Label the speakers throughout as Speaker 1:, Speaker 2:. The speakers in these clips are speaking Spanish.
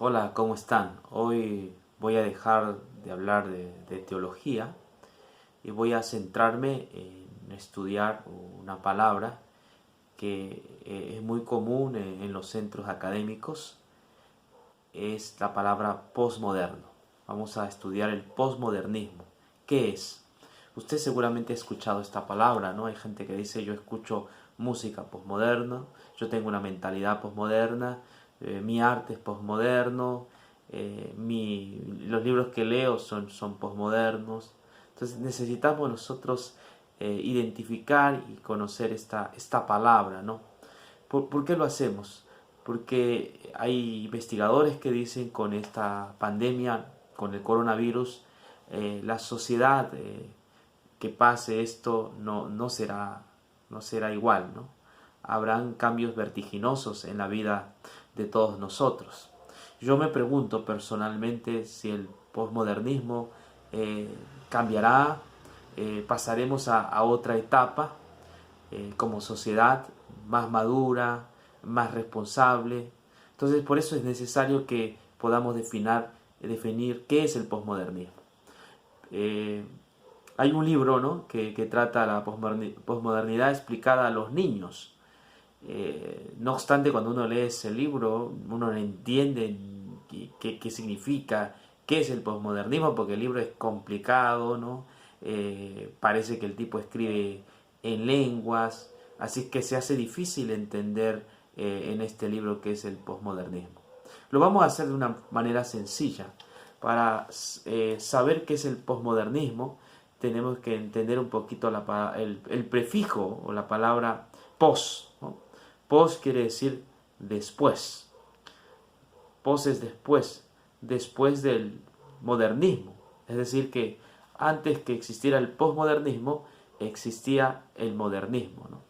Speaker 1: Hola, ¿cómo están? Hoy voy a dejar de hablar de teología y voy a centrarme en estudiar una palabra que es muy común en los centros académicos. Es la palabra posmoderno. Vamos a estudiar el posmodernismo. ¿Qué es? Usted seguramente ha escuchado esta palabra, ¿no? Hay gente que dice: yo escucho música posmoderna, yo tengo una mentalidad posmoderna, mi arte es posmoderno, los libros que leo son posmodernos. Entonces necesitamos nosotros identificar y conocer esta palabra, ¿no? ¿Por qué lo hacemos? Porque hay investigadores que dicen con esta pandemia, con el coronavirus, la sociedad que pase esto no será igual, ¿no? Habrán cambios vertiginosos en la vida de todos nosotros. Yo me pregunto personalmente si el posmodernismo cambiará, pasaremos a otra etapa como sociedad más madura, más responsable. Entonces, por eso es necesario que podamos definir qué es el posmodernismo. Eh, Hay un libro, ¿no?, que trata la posmodernidad explicada a los niños. No obstante, cuando uno lee ese libro, uno no entiende qué significa, qué es el posmodernismo, porque el libro es complicado, ¿no? Parece que el tipo escribe en lenguas, así que se hace difícil entender en este libro qué es el posmodernismo. Lo vamos a hacer de una manera sencilla. Para saber qué es el posmodernismo, tenemos que entender un poquito el prefijo o la palabra pos, ¿no? Pos quiere decir después. Pos es después del modernismo. Es decir, que antes que existiera el posmodernismo, existía el modernismo, ¿no?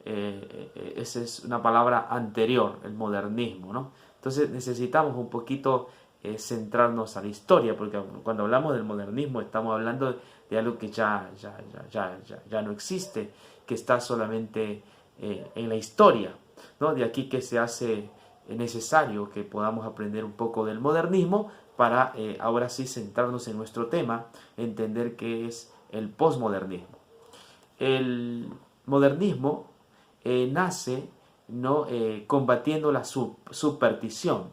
Speaker 1: Esa es una palabra anterior, el modernismo, ¿no? Entonces necesitamos un poquito centrarnos a la historia, porque cuando hablamos del modernismo estamos hablando de algo que ya no existe, que está solamente en la historia, ¿no? De aquí que se hace necesario que podamos aprender un poco del modernismo para ahora sí centrarnos en nuestro tema, entender qué es el posmodernismo. El modernismo nace, ¿no?, combatiendo la superstición.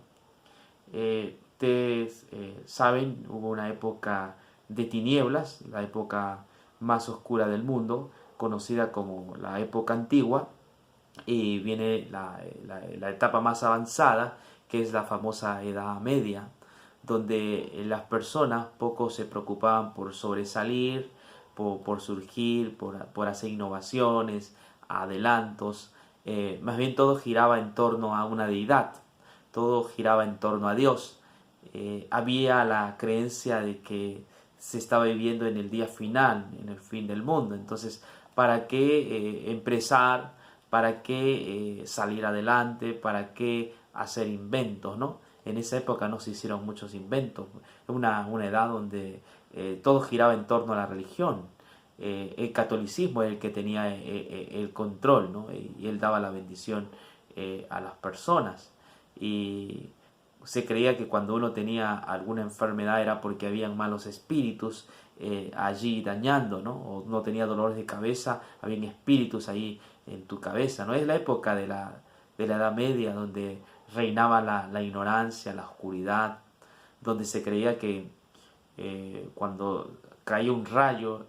Speaker 1: Ustedes saben, hubo una época de tinieblas, la época más oscura del mundo, conocida como la época antigua, y viene la etapa más avanzada, que es la famosa Edad Media, donde las personas poco se preocupaban por sobresalir, por surgir, por hacer innovaciones, adelantos. Más bien todo giraba en torno a una deidad, todo giraba en torno a Dios. Había la creencia de que se estaba viviendo en el día final, en el fin del mundo. Entonces, ¿para qué empezar? ¿Para qué salir adelante? ¿Para qué hacer inventos, no? En esa época no se hicieron muchos inventos. Una edad donde todo giraba en torno a la religión. El catolicismo es el que tenía el control, ¿no? Y él daba la bendición a las personas. Y se creía que cuando uno tenía alguna enfermedad era porque habían malos espíritus allí dañando, ¿no? O no tenía dolores de cabeza, habían espíritus ahí en tu cabeza, ¿no? Es la época de la Edad Media, donde reinaba la ignorancia, la oscuridad, donde se creía que cuando caía un rayo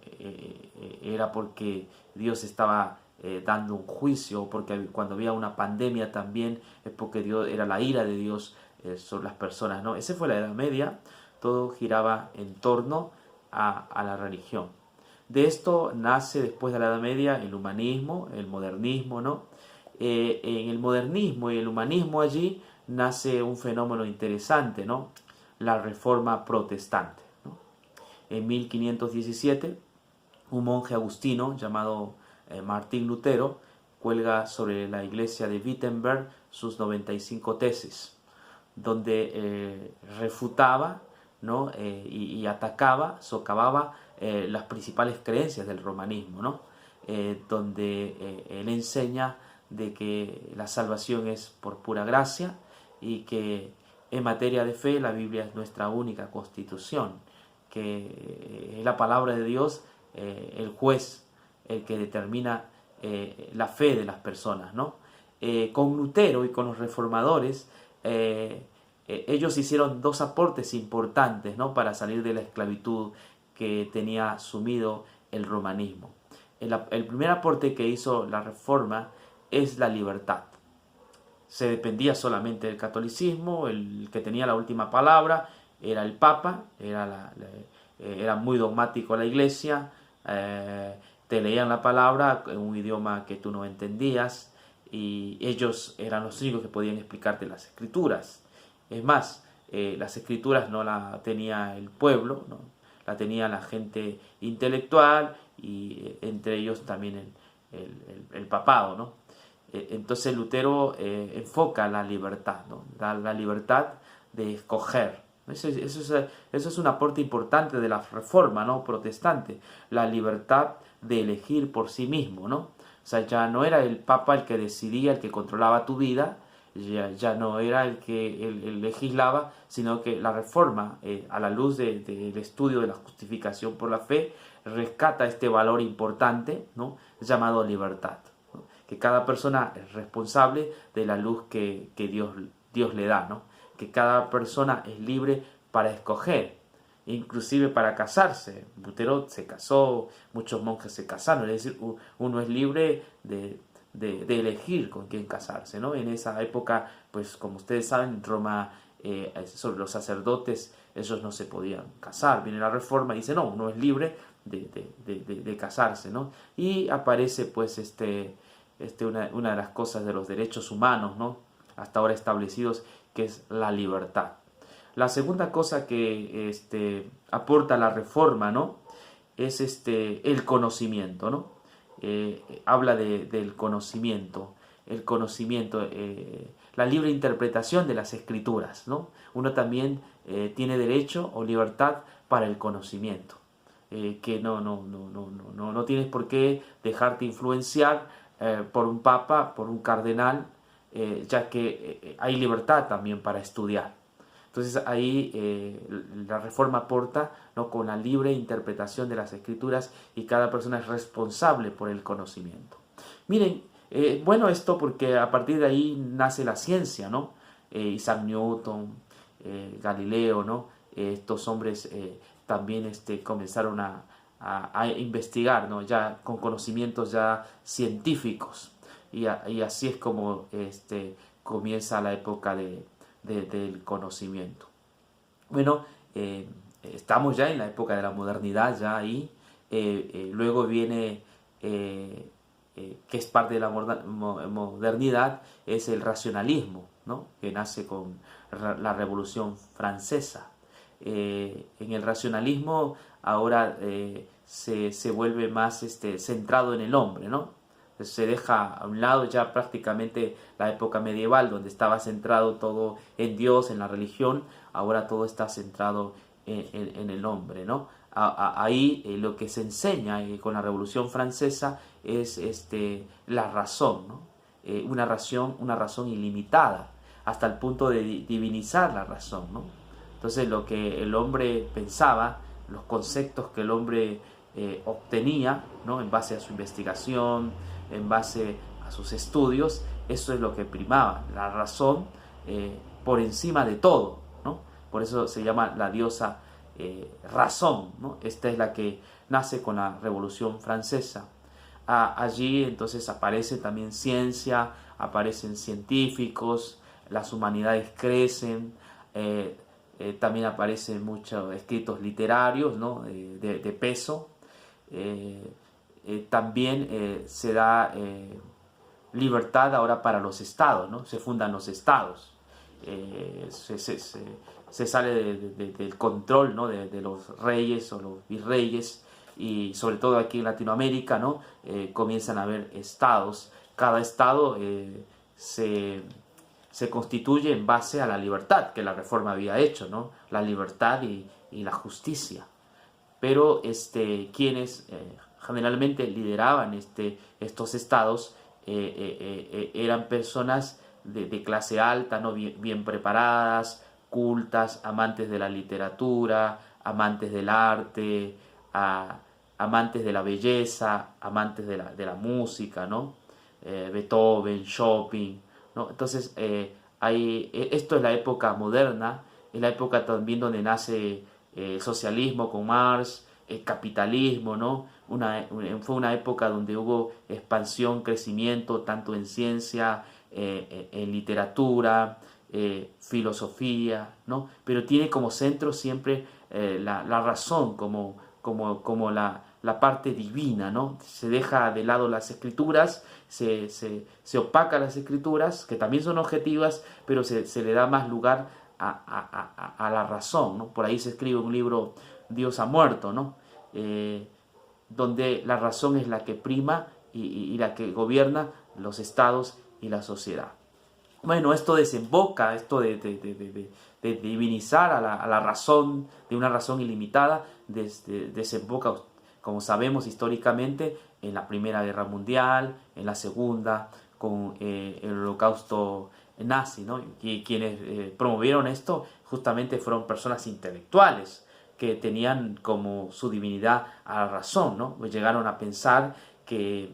Speaker 1: era porque Dios estaba dando un juicio, porque cuando había una pandemia también es porque Dios, era la ira de Dios sobre las personas, ¿no? Esa fue la Edad Media, todo giraba en torno a la religión. De esto nace después de la Edad Media el humanismo, el modernismo, ¿no? En el modernismo y el humanismo allí nace un fenómeno interesante, ¿no? La reforma protestante, ¿no? En 1517, un monje agustino llamado Martín Lutero cuelga sobre la iglesia de Wittenberg sus 95 tesis, donde refutaba, ¿no?, y atacaba, socavaba las principales creencias del romanismo, ¿no? Donde él enseña de que la salvación es por pura gracia y que en materia de fe, la Biblia es nuestra única constitución, que es la palabra de Dios, el juez, el que determina la fe de las personas, ¿no? Con Lutero y con los reformadores, ellos hicieron dos aportes importantes, ¿no?, para salir de la esclavitud que tenía sumido el romanismo. El primer aporte que hizo la Reforma es la libertad. Se dependía solamente del catolicismo, el que tenía la última palabra era el Papa, era muy dogmático la Iglesia, te leían la palabra en un idioma que tú no entendías, y ellos eran los únicos que podían explicarte las escrituras. Es más, las escrituras no la tenía el pueblo, ¿no? La tenía la gente intelectual, y entre ellos también el papado, ¿no? Entonces Lutero enfoca la libertad, ¿no? La libertad de escoger. Eso es un aporte importante de la Reforma, ¿no?, protestante, la libertad de elegir por sí mismo, ¿no? O sea, ya no era el Papa el que decidía, el que controlaba tu vida, ya no era el que el legislaba, sino que la Reforma, a la luz del estudio de la justificación por la fe, rescata este valor importante, ¿no?, llamado libertad, ¿no? Que cada persona es responsable de la luz que Dios le da, ¿no? Que cada persona es libre para escoger, inclusive para casarse. Lutero se casó, muchos monjes se casaron, es decir, uno es libre de elegir con quién casarse, ¿no? En esa época, pues como ustedes saben, en Roma, sobre los sacerdotes, ellos no se podían casar. Viene la Reforma y dice, no, uno es libre de casarse, ¿no? Y aparece pues una de las cosas de los derechos humanos, ¿no?, hasta ahora establecidos, que es la libertad. La segunda cosa que aporta la Reforma, ¿no?, es el conocimiento, ¿no? Habla del conocimiento, la libre interpretación de las escrituras, ¿no? Uno también tiene derecho o libertad para el conocimiento, que no tienes por qué dejarte influenciar por un papa, por un cardenal, ya que hay libertad también para estudiar. Entonces ahí la Reforma aporta, ¿no?, con la libre interpretación de las escrituras, y cada persona es responsable por el conocimiento. Miren, bueno, esto porque a partir de ahí nace la ciencia, ¿no? Isaac Newton, Galileo, ¿no? Estos hombres también comenzaron a investigar, ¿no?, ya con conocimientos ya científicos, y así es como comienza la época del conocimiento. Bueno, estamos ya en la época de la modernidad, ya ahí. Luego viene, que es parte de la modernidad, es el racionalismo, ¿no?, que nace con la Revolución Francesa. En el racionalismo ahora se vuelve más centrado en el hombre, ¿no? Se deja a un lado ya prácticamente la época medieval, donde estaba centrado todo en Dios, en la religión. Ahora todo está centrado en el hombre, ¿no? Ahí lo que se enseña con la Revolución Francesa es la razón, ¿no? Una razón ilimitada, hasta el punto de divinizar la razón, ¿no? Entonces lo que el hombre pensaba, los conceptos que el hombre obtenía, ¿no?, en base a su investigación, en base a sus estudios, eso es lo que primaba, la razón por encima de todo, ¿no? Por eso se llama la diosa razón, ¿no? Esta es la que nace con la Revolución Francesa. Allí entonces aparece también ciencia, aparecen científicos, las humanidades crecen, también aparecen muchos escritos literarios, ¿no?, de peso. También se da libertad ahora para los estados, ¿no? Se fundan los estados, se sale del control, ¿no?, de los reyes o los virreyes, y sobre todo aquí en Latinoamérica, ¿no?, comienzan a haber estados. Cada estado se constituye en base a la libertad que la Reforma había hecho, ¿no?, la libertad y la justicia. Pero quienes generalmente lideraban estos estados eran personas de clase alta, ¿no?, bien preparadas, cultas, amantes de la literatura, amantes del arte, amantes de la belleza, amantes de la música, ¿no? Beethoven, Chopin, ¿no? Entonces, esto es la época moderna, es la época también donde nace el socialismo con Marx, el capitalismo, ¿no? Fue una época donde hubo expansión, crecimiento, tanto en ciencia, en literatura, filosofía, ¿no? Pero tiene como centro siempre la razón, como la parte divina, ¿no? Se deja de lado las escrituras, se opaca las escrituras, que también son objetivas, pero se le da más lugar a la razón, ¿no? Por ahí se escribe un libro, Dios ha muerto, ¿no? Donde la razón es la que prima y la que gobierna los estados y la sociedad. Bueno, esto desemboca, esto de divinizar a la razón, de una razón ilimitada, desemboca, como sabemos históricamente, en la Primera Guerra Mundial, en la Segunda, con el Holocausto nazi, ¿no? Y quienes promovieron esto justamente fueron personas intelectuales que tenían como su divinidad a la razón, ¿no? Pues llegaron a pensar que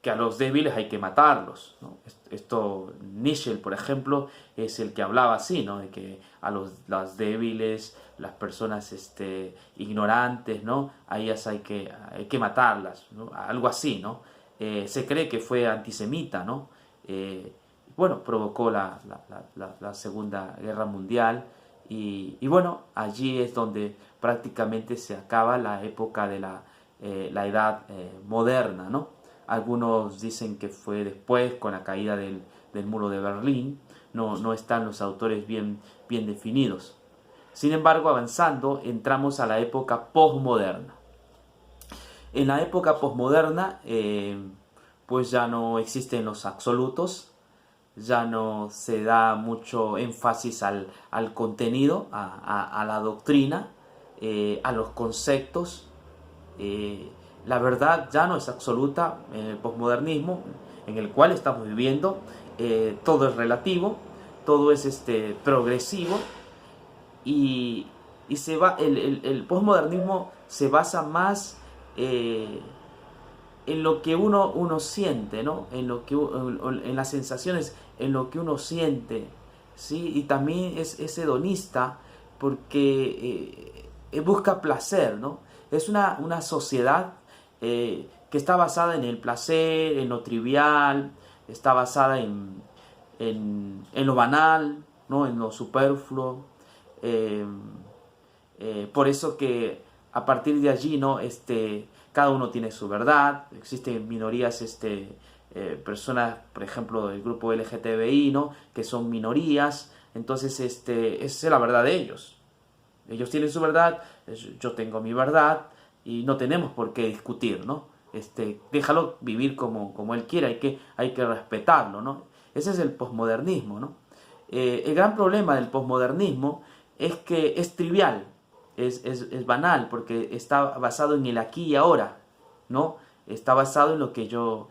Speaker 1: a los débiles hay que matarlos, ¿no? Esto, Nietzsche, por ejemplo, es el que hablaba así, ¿no? De que a los débiles, las personas ignorantes, ¿no? A ellas hay que matarlas, ¿no? Algo así, ¿no? Se cree que fue antisemita, ¿no? Bueno, provocó la Segunda Guerra Mundial y bueno, allí es donde prácticamente se acaba la época de la edad moderna, ¿no? Algunos dicen que fue después, con la caída del muro de Berlín. No están los autores bien definidos. Sin embargo, avanzando, entramos a la época posmoderna. En la época posmoderna, pues ya no existen los absolutos, ya no se da mucho énfasis al contenido, a la doctrina, a los conceptos. La verdad ya no es absoluta en el posmodernismo en el cual estamos viviendo. Todo es relativo, todo es progresivo y el posmodernismo se basa más en lo que uno siente, ¿no? En las sensaciones, en lo que uno siente, ¿sí? Y también es hedonista porque busca placer, ¿no? Es una sociedad que está basada en el placer, en lo trivial, está basada en lo banal, ¿no? En lo superfluo. Por eso que a partir de allí, ¿no? Cada uno tiene su verdad. Existen minorías, personas, por ejemplo, del grupo LGTBI, ¿no? Que son minorías. Entonces, esa es la verdad de ellos. Ellos tienen su verdad, yo tengo mi verdad y no tenemos por qué discutir, ¿no? Déjalo vivir como él quiera, hay que respetarlo, ¿no? Ese es el posmodernismo, ¿no? El gran problema del posmodernismo es que es trivial, es banal, porque está basado en el aquí y ahora, ¿no? Está basado en lo que yo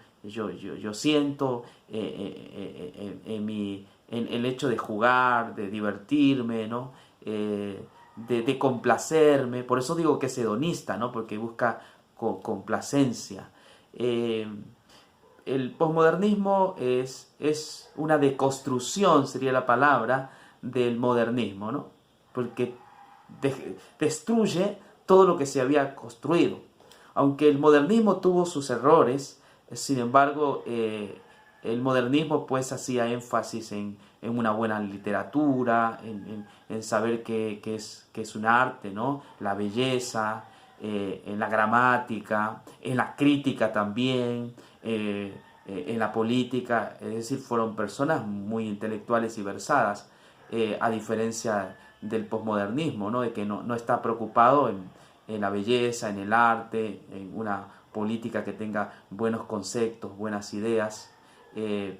Speaker 1: siento, en el hecho de jugar, de divertirme, ¿no? De complacerme. Por eso digo que es hedonista, ¿no? Porque busca complacencia. El posmodernismo es una deconstrucción, sería la palabra, del modernismo, ¿no? Porque destruye todo lo que se había construido. Aunque el modernismo tuvo sus errores, sin embargo, el modernismo pues hacía énfasis en una buena literatura, en saber qué es un arte, ¿no? La belleza, en la gramática, en la crítica también, en la política. Es decir, fueron personas muy intelectuales y versadas, a diferencia del posmodernismo, ¿no? De que no está preocupado en la belleza, en el arte, en una política que tenga buenos conceptos, buenas ideas.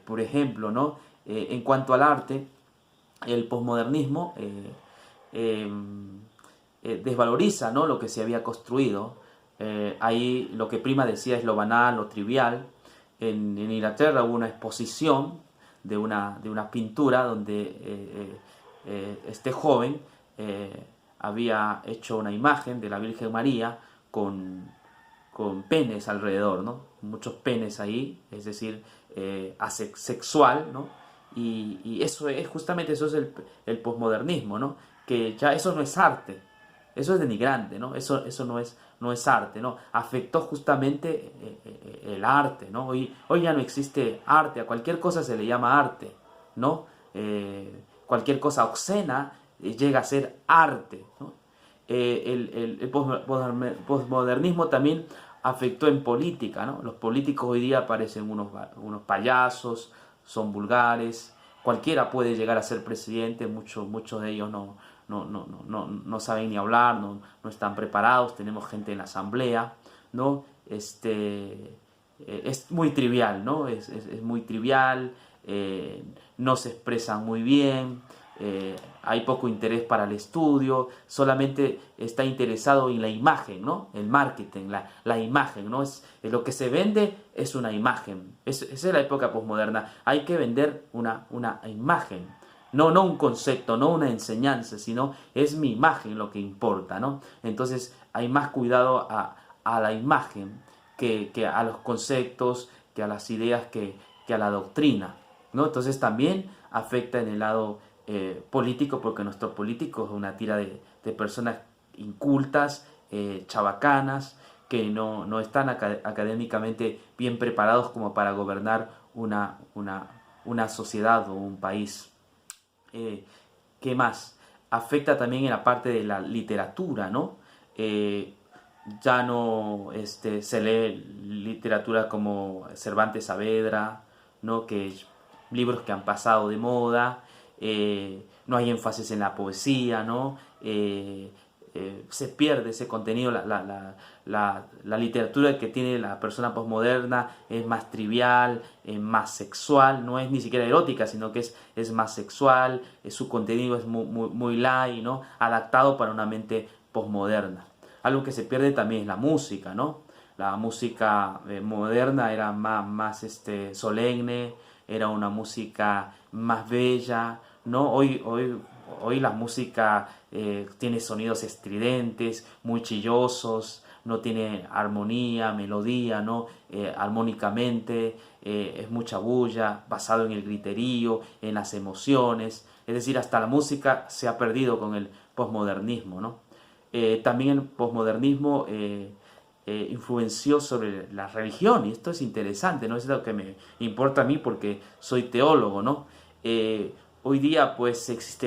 Speaker 1: Por ejemplo, ¿no? En cuanto al arte, el posmodernismo desvaloriza, ¿no? Lo que se había construido. Ahí lo que prima, decía, es lo banal, lo trivial. En Inglaterra hubo una exposición de una pintura donde este joven había hecho una imagen de la Virgen María con penes alrededor, ¿no? Muchos penes ahí, es decir, asexual, ¿no? Y eso es justamente eso es el posmodernismo, ¿no? Que ya eso no es arte, eso es denigrante, ¿no? Eso no es arte, ¿no? Afectó justamente el arte, ¿no? Hoy ya no existe arte, a cualquier cosa se le llama arte, ¿no? Cualquier cosa obscena llega a ser arte, ¿no? El posmodernismo también afectó en política, ¿no? Los políticos hoy día parecen unos payasos, son vulgares, cualquiera puede llegar a ser presidente, muchos de ellos no saben ni hablar, no están preparados, tenemos gente en la asamblea, ¿no? Es muy trivial, ¿no? Es muy trivial, no se expresan muy bien, hay poco interés para el estudio, solamente está interesado en la imagen, ¿no? El marketing, la imagen, ¿no? Es lo que se vende es una imagen. Esa es la época posmoderna. Hay que vender una imagen. No un concepto, no una enseñanza, sino es mi imagen lo que importa, ¿no? Entonces hay más cuidado a la imagen que a los conceptos, que a las ideas, que a la doctrina, ¿no? Entonces también afecta en el lado político, porque nuestro político es una tira de personas incultas, chabacanas, que no están académicamente bien preparados como para gobernar una sociedad o un país. ¿Qué más? Afecta también en la parte de la literatura, ¿no? Ya no se lee literatura como Cervantes Saavedra, ¿no? Libros que han pasado de moda, no hay énfasis en la poesía, ¿no? Se pierde ese contenido, la literatura que tiene la persona posmoderna es más trivial, más sexual, no es ni siquiera erótica, sino que es más sexual, su contenido es muy light, ¿no? Adaptado para una mente posmoderna. Algo que se pierde también es la música, ¿no? La música moderna era más solemne, era una música más bella, ¿no? Hoy la música tiene sonidos estridentes, muy chillosos, no tiene armonía, melodía, ¿no? Armónicamente, es mucha bulla, basado en el griterío, en las emociones. Es decir, hasta la música se ha perdido con el posmodernismo, ¿no? También el posmodernismo influenció sobre la religión, y esto es interesante, ¿no? Es lo que me importa a mí porque soy teólogo, ¿no? Hoy día pues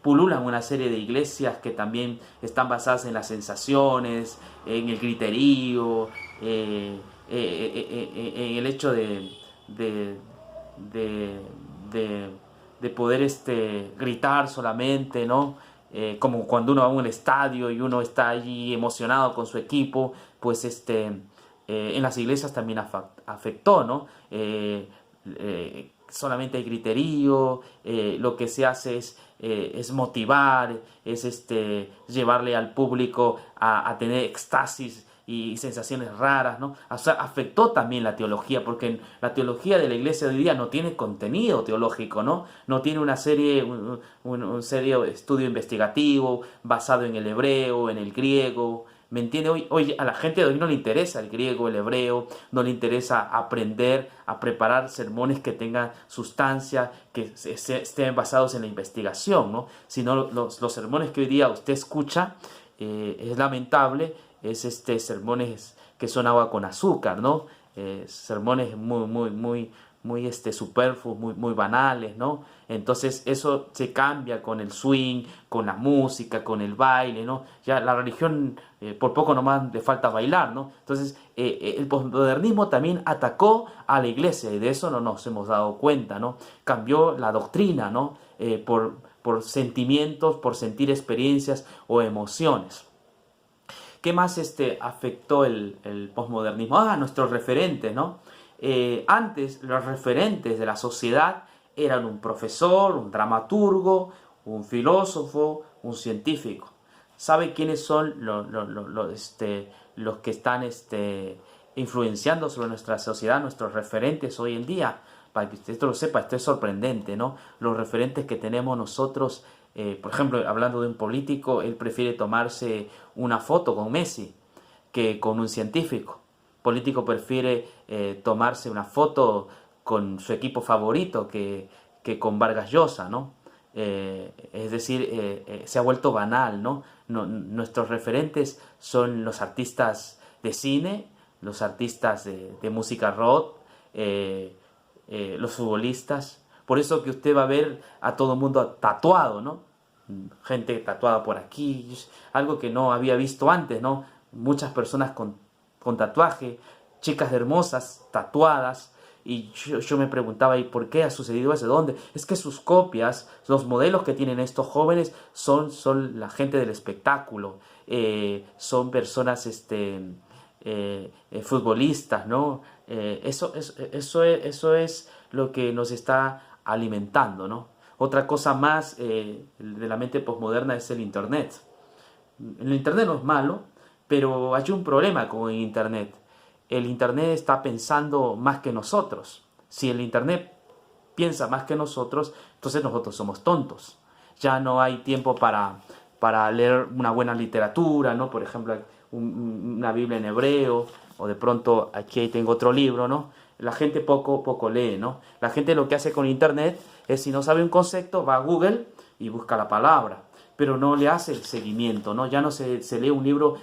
Speaker 1: pululan una serie de iglesias que también están basadas en las sensaciones, en el griterío, en el hecho de poder gritar solamente, ¿no? Como cuando uno va a un estadio y uno está allí emocionado con su equipo, pues en las iglesias también afectó, ¿no? Solamente hay griterío, lo que se hace es motivar, es llevarle al público a tener éxtasis y sensaciones raras, ¿no? O sea, afectó también la teología, porque la teología de la iglesia de hoy día no tiene contenido teológico, ¿no? No tiene un serio estudio investigativo basado en el hebreo, en el griego. ¿Me entiende? Hoy a la gente de hoy no le interesa el griego, el hebreo, no le interesa aprender a preparar sermones que tengan sustancia, que estén basados en la investigación, ¿no? Sino los sermones que hoy día usted escucha, es lamentable, es sermones que son agua con azúcar, ¿no? Sermones muy superfluos, muy banales, ¿no? Entonces eso se cambia con el swing, con la música, con el baile, ¿no? Ya la religión por poco nomás le falta bailar, ¿no? Entonces el posmodernismo también atacó a la iglesia y de eso no nos hemos dado cuenta, ¿no? Cambió la doctrina, ¿no? Por sentimientos, por sentir experiencias o emociones. ¿Qué más afectó el posmodernismo? Nuestros referentes, ¿no? Antes los referentes de la sociedad eran un profesor, un dramaturgo, un filósofo, un científico. ¿Sabe quiénes son los que están influenciando sobre nuestra sociedad, nuestros referentes hoy en día? para que usted lo sepa, esto es sorprendente, ¿no? Los referentes que tenemos nosotros, por ejemplo, hablando de un político, él prefiere tomarse una foto con Messi que con un científico. El político prefiere tomarse una foto con su equipo favorito que con Vargas Llosa, ¿no? Es decir, se ha vuelto banal, ¿no? Nuestros referentes son los artistas de cine, los artistas de música rock, los futbolistas. Por eso que usted va a ver a todo el mundo tatuado, ¿no? Gente tatuada por aquí, algo que no había visto antes, ¿no? Muchas personas con tatuaje, chicas hermosas, tatuadas. Y yo me preguntaba, ¿y por qué ha sucedido eso? ¿Dónde? Es que sus copias, los modelos que tienen estos jóvenes son la gente del espectáculo, son personas futbolistas, ¿no? Eso es lo que nos está alimentando, ¿no? Otra cosa más de la mente posmoderna es el Internet. El Internet no es malo, pero hay un problema con el Internet. El Internet está pensando más que nosotros. Si el Internet piensa más que nosotros, entonces nosotros somos tontos. Ya no hay tiempo para leer una buena literatura, ¿no? Por ejemplo, una Biblia en hebreo, o de pronto aquí tengo otro libro, ¿no? La gente poco lee, ¿no? La gente lo que hace con Internet es, si no sabe un concepto, va a Google y busca la palabra, pero no le hace el seguimiento, ¿no? Ya no se lee un libro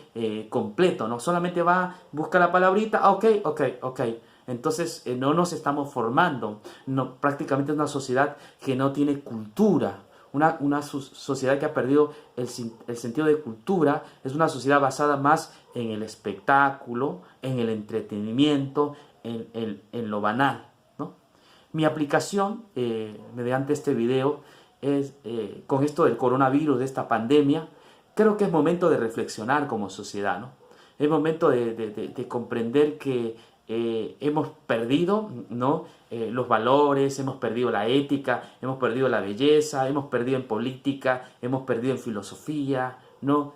Speaker 1: completo, ¿no? Solamente va, busca la palabrita, ok. Entonces no nos estamos formando, no, prácticamente es una sociedad que no tiene cultura, una sociedad que ha perdido el sentido de cultura, es una sociedad basada más en el espectáculo, en el entretenimiento, en lo banal, ¿no? Mi aplicación, mediante este video, es con esto del coronavirus, de esta pandemia, creo que es momento de reflexionar como sociedad, ¿no? Es momento de comprender que hemos perdido, ¿no? Los valores, hemos perdido la ética, hemos perdido la belleza, hemos perdido en política, hemos perdido en filosofía, ¿no?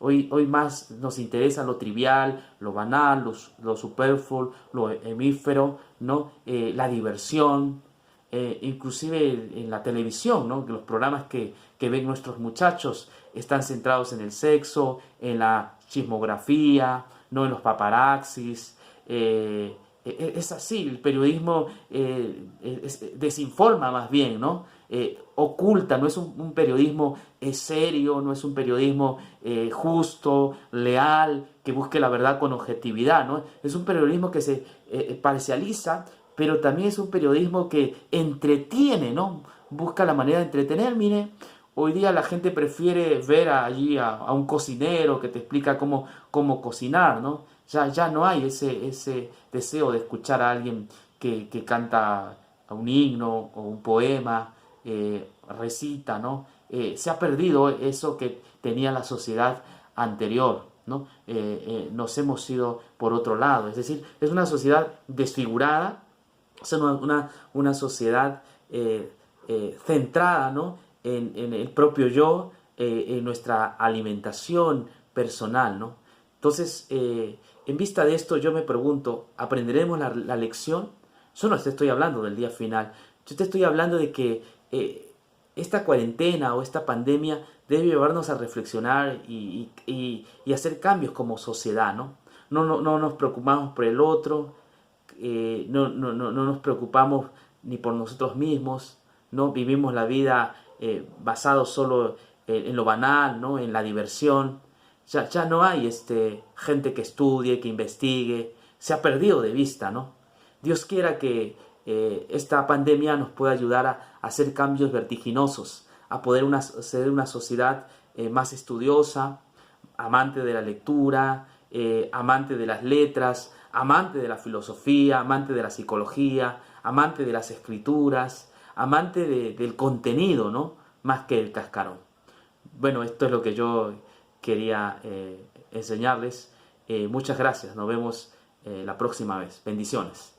Speaker 1: Hoy más nos interesa lo trivial, lo banal, lo superfluo, lo hemífero, ¿no? La diversión, inclusive en la televisión, ¿no? Los programas que ven nuestros muchachos están centrados en el sexo, en la chismografía, ¿no? En los paparazzis. Es así, el periodismo desinforma más bien, ¿no? Oculta, no es un periodismo serio, no es un periodismo justo, leal, que busque la verdad con objetividad, ¿no? Es un periodismo que se parcializa, pero también es un periodismo que entretiene, ¿no? Busca la manera de entretener. Mire, hoy día la gente prefiere ver allí a un cocinero que te explica cómo cocinar, ¿no? Ya no hay ese deseo de escuchar a alguien que canta un himno o un poema, recita, ¿no? Se ha perdido eso que tenía la sociedad anterior, ¿no? Nos hemos ido por otro lado, es decir, es una sociedad desfigurada, es una sociedad centrada, ¿no? en el propio yo, en nuestra alimentación personal, ¿no? Entonces, en vista de esto, yo me pregunto, ¿aprenderemos la lección? Yo no te estoy hablando del día final, yo te estoy hablando de que esta cuarentena o esta pandemia debe llevarnos a reflexionar y hacer cambios como sociedad, ¿no? No nos preocupamos por el otro, no nos preocupamos ni por nosotros mismos, no vivimos la vida basado solo en lo banal, ¿no? En la diversión. Ya no hay gente que estudie, que investigue, se ha perdido de vista, ¿no? Dios quiera que esta pandemia nos pueda ayudar a hacer cambios vertiginosos, a poder ser una sociedad más estudiosa, amante de la lectura, amante de las letras, amante de la filosofía, amante de la psicología, amante de las escrituras, amante del contenido, ¿no? Más que el cascarón. Bueno, esto es lo que yo quería enseñarles. Muchas gracias, nos vemos la próxima vez. Bendiciones.